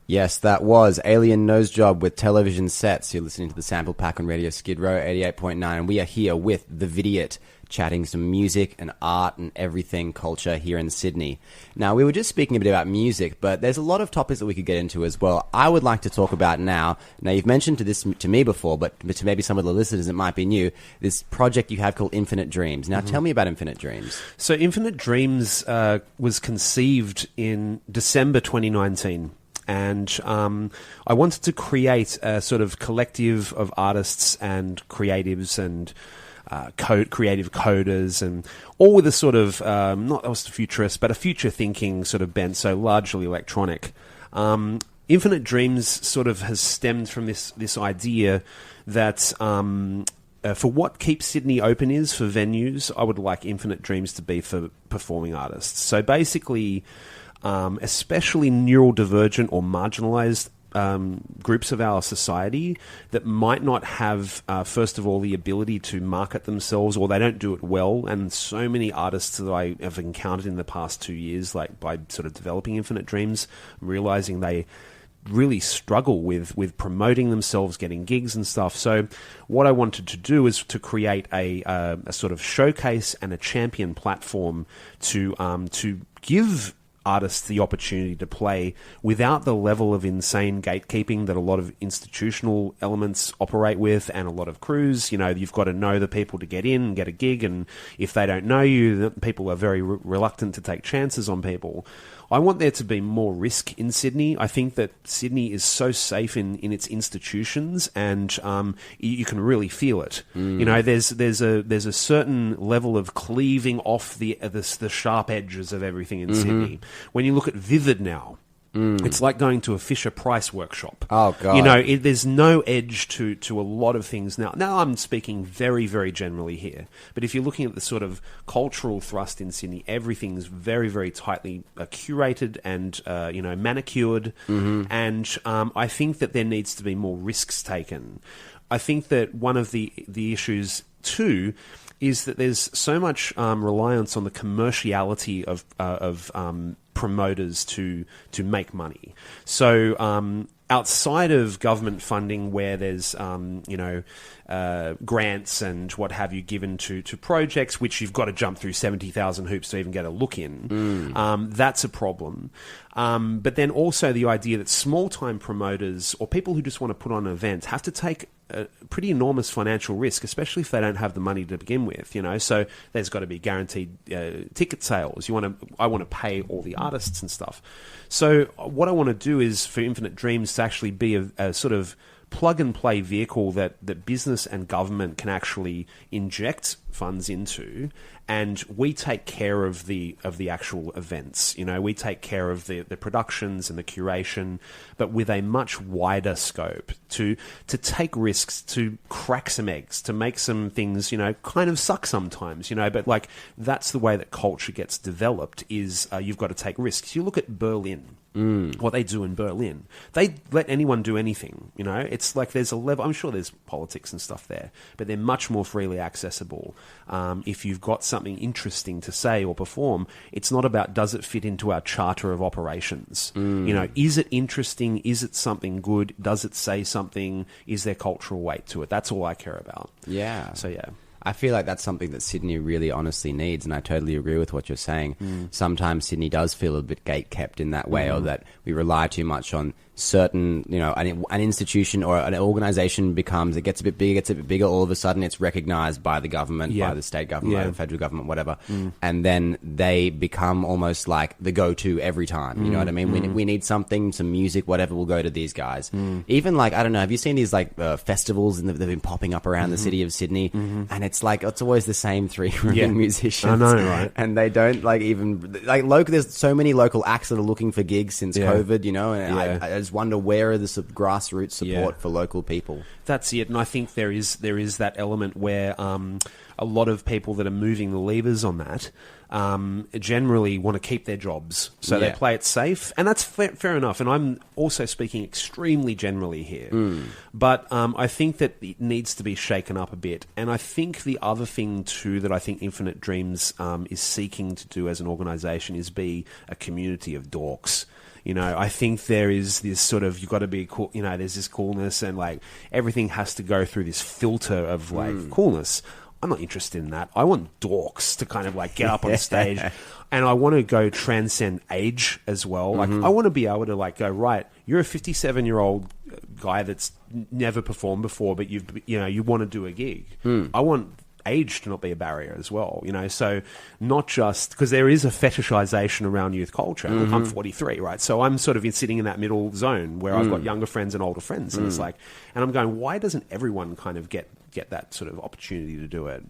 Yes, that was Alien Nosejob with Television Sets. You're listening to the Sample Pack on Radio Skid Row 88.9, and we are here with the Vidiot, chatting some music and art and everything culture here in Sydney. Now, we were just speaking a bit about music, but there's a lot of topics that we could get into as well. I would like to talk about now you've mentioned to me before, but to maybe some of the listeners it might be new, this project you have called Infinite Dreams. Now, tell me about Infinite Dreams. So Infinite Dreams was conceived in December 2019. And I wanted to create a sort of collective of artists and creatives and creative coders, and all with a sort of, not just a futurist, but a future-thinking sort of bent, so largely electronic. Infinite Dreams sort of has stemmed from this idea that for what keeps Sydney open is for venues, I would like Infinite Dreams to be for performing artists. So basically, especially neurodivergent or marginalised groups of our society that might not have, first of all, the ability to market themselves, or they don't do it well. And so many artists that I have encountered in the past 2 years, like by sort of developing Infinite Dreams, realising they really struggle with promoting themselves, getting gigs and stuff. So what I wanted to do is to create a sort of showcase and a champion platform to give artists the opportunity to play without the level of insane gatekeeping that a lot of institutional elements operate with, and a lot of crews. You know, you've got to know the people to get in and get a gig, and if they don't know you, people are very reluctant to take chances on people. I want there to be more risk in Sydney. I think that Sydney is so safe in its institutions, and you can really feel it. You know, there's a certain level of cleaving off the sharp edges of everything in Sydney. When you look at Vivid now, it's like going to a Fisher-Price workshop. Oh, God. You know, there's no edge to a lot of things now. Now I'm speaking very, very generally here. But if you're looking at the sort of cultural thrust in Sydney, everything's very, very tightly curated and, manicured. And I think that there needs to be more risks taken. I think that one of the issues, too, is that there's so much reliance on the commerciality of promoters to make money. So outside of government funding, where there's grants and what have you given to projects, which you've got to jump through 70,000 hoops to even get a look in, that's a problem. But then also the idea that small-time promoters or people who just want to put on an event have to take a pretty enormous financial risk, especially if they don't have the money to begin with, you know. So there's got to be guaranteed ticket sales. I want to pay all the artists and stuff. So what I want to do is for Infinite Dreams to actually be a sort of plug-and-play vehicle that business and government can actually inject funds into, and we take care of the actual events. You know, we take care of the productions and the curation, but with a much wider scope to take risks, to crack some eggs, to make some things, you know, kind of suck sometimes, you know, but like that's the way that culture gets developed is you've got to take risks. You look at Berlin. What they do in Berlin. They let anyone do anything, you know. It's like there's a level, I'm sure there's politics and stuff there, but they're much more freely accessible. If you've got something interesting to say or perform, it's not about does it fit into our charter of operations. You know, is it interesting? Is it something good? Does it say something? Is there cultural weight to it? That's all I care about. Yeah. So, yeah. I feel like that's something that Sydney really honestly needs, and I totally agree with what you're saying. Sometimes Sydney does feel a bit gate-kept in that way, or that we rely too much on certain, you know, an institution or an organization becomes, it gets a bit bigger, all of a sudden it's recognized by the government, by the state government, by the federal government, whatever, and then they become almost like the go-to every time, you know what I mean? We need something, some music, whatever, we'll go to these guys. Even like, I don't know, have you seen these like festivals and they've been popping up around the city of Sydney, and it's like, it's always the same three musicians. I know, right? And they don't like even, like there's so many local acts that are looking for gigs since COVID, you know, and I just wonder where are the grassroots support for local people. That's it, and I think there is that element where a lot of people that are moving the levers on that generally want to keep their jobs, so they play it safe, and that's fair enough. And I'm also speaking extremely generally here, but I think that it needs to be shaken up a bit. And I think the other thing too that I think Infinite Dreams is seeking to do as an organisation is be a community of dorks. I think there is this sort of, you've got to be cool, there's this coolness, and like everything has to go through this filter of like coolness. I'm not interested in that. I want dorks to kind of like get up on stage, and I want to go transcend age as well. Like I want to be able to like go, right, you're a 57-year-old guy that's never performed before, but you want to do a gig. I want age to not be a barrier as well, so not just because there is a fetishization around youth culture. Look, I'm 43, right? So I'm sort of sitting in that middle zone where I've got younger friends and older friends, and it's like, and I'm going, why doesn't everyone kind of get that sort of opportunity to do it?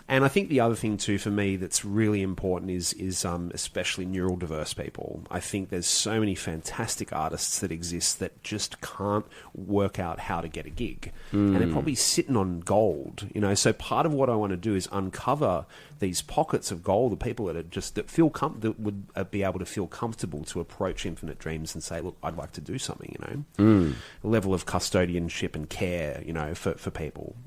And I think the other thing too for me that's really important is especially neurodiverse people. I think there's so many fantastic artists that exist that just can't work out how to get a gig, and they're probably sitting on gold. So part of what I want to do is uncover these pockets of gold, the people that that would be able to feel comfortable to approach Infinite Dreams and say, look, I'd like to do something. A level of custodianship and care, for people.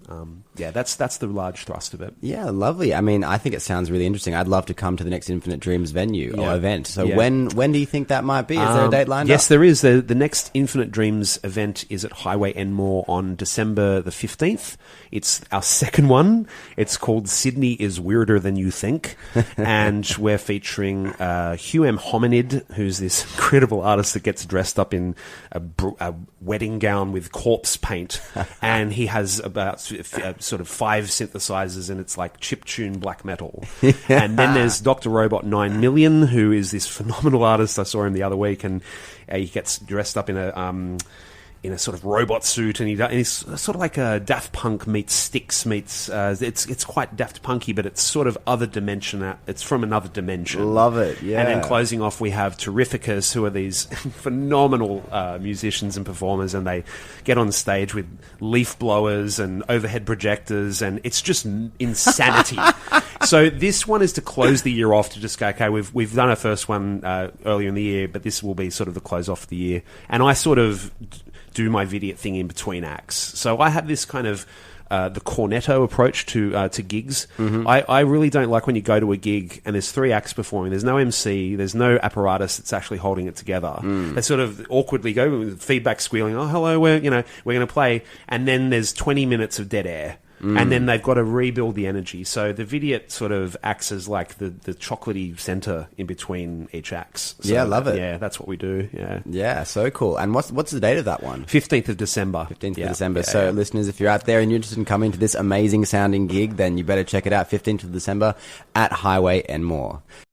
That's the large thrust of it. Yeah, lovely. I mean, I think it sounds really interesting. I'd love to come to the next Infinite Dreams venue or event. So when do you think that might be? Is there a date lined up? Yes, there is. The next Infinite Dreams event is at Highway Enmore on December the 15th. It's our second one. It's called Sydney is Weirder Than You Think. And we're featuring Hugh M. Hominid, who's this incredible artist that gets dressed up in a wedding gown with corpse paint. And he has about sort of 5 synthesizers, and it's like chiptune black metal. And then there's Dr. Robot 9 Million, who is this phenomenal artist. I saw him the other week, and he gets dressed up in a sort of robot suit, and he's sort of like a Daft Punk meets Styx meets. It's quite Daft Punky, but it's sort of other dimension. It's from another dimension. Love it, yeah. And then closing off, we have Terrificus, who are these phenomenal musicians and performers, and they get on stage with leaf blowers and overhead projectors, and it's just insanity. So this one is to close the year off, to just go, okay, we've done our first one earlier in the year, but this will be sort of the close off the year. And I sort of do my Vidiot thing in between acts. So I have this kind of the cornetto approach to gigs. I really don't like when you go to a gig and there's 3 acts performing. There's no MC. There's no apparatus that's actually holding it together. They sort of awkwardly go with feedback squealing. Oh, hello, we're going to play, and then there's 20 minutes of dead air. And then they've got to rebuild the energy. So the Vidiot sort of acts as like the chocolatey center in between each acts. So, yeah, love it. Yeah, that's what we do. Yeah. Yeah, so cool. And what's the date of that one? 15th of December. 15th of December. So listeners, if you're out there and you're interested in coming to this amazing sounding gig, then you better check it out. 15th of December at Highway Enmore.